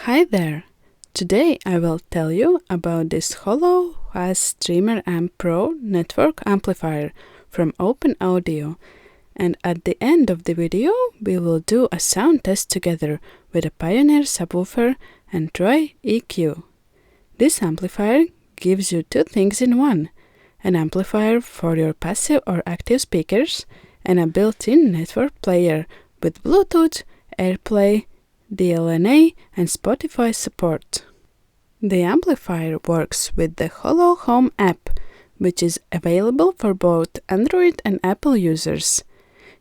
Hi there! Today I will tell you about this HOLO-WHAS StreamerAmp Pro network amplifier from OpenAudio, and at the end of the video we will do a sound test together with a Pioneer subwoofer and Troy EQ. This amplifier gives you two things in one: an amplifier for your passive or active speakers and a built-in network player with Bluetooth, AirPlay, DLNA and Spotify support. The amplifier works with the HoloHome App, which is available for both Android and Apple users.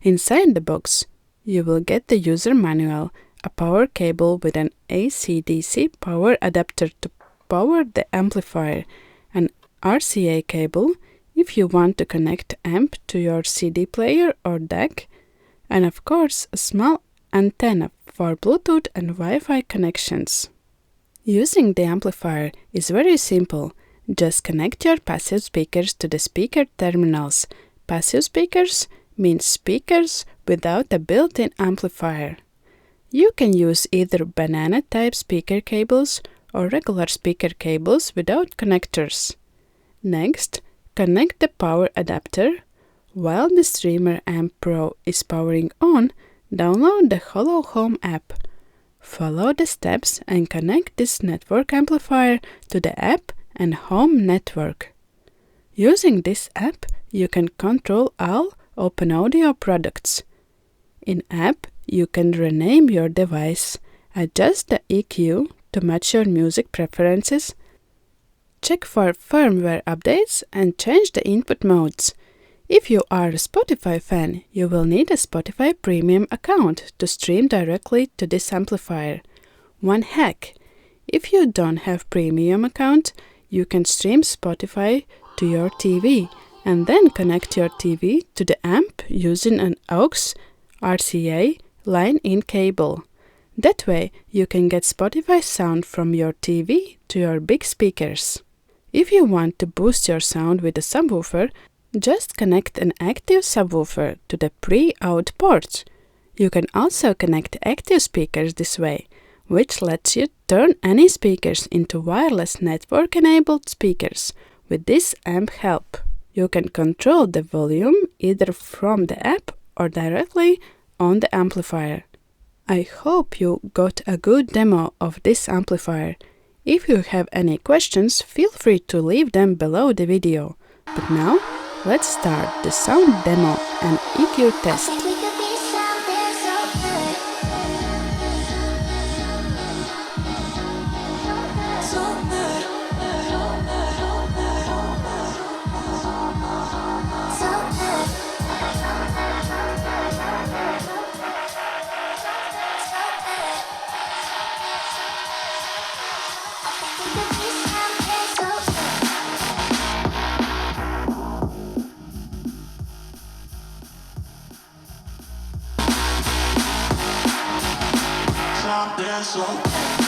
Inside the box, you will get the user manual, a power cable with an AC/DC power adapter to power the amplifier, an RCA cable if you want to connect amp to your CD player or DAC, and of course a small antenna for Bluetooth and Wi-Fi connections. Using the amplifier is very simple. Just connect your passive speakers to the speaker terminals. Passive speakers means speakers without a built-in amplifier. You can use either banana-type speaker cables or regular speaker cables without connectors. Next, connect the power adapter. While the StreamerAmp Pro is powering on, download the HoloHome app. Follow the steps and connect this network amplifier to the app and home network. Using this app, you can control all OpenAudio products. In app, you can rename your device, adjust the EQ to match your music preferences, check for firmware updates and change the input modes. If you are a Spotify fan, you will need a Spotify Premium account to stream directly to this amplifier. One hack: if you don't have Premium account, you can stream Spotify to your TV and then connect your TV to the amp using an aux RCA line-in cable. That way, you can get Spotify sound from your TV to your big speakers. If you want to boost your sound with a subwoofer, just connect an active subwoofer to the pre-out port. You can also connect active speakers this way, which lets you turn any speakers into wireless network-enabled speakers. With this amp help, you can control the volume either from the app or directly on the amplifier. I hope you got a good demo of this amplifier. If you have any questions, feel free to leave them below the video. But now, let's start the sound demo and EQ test. Dance on.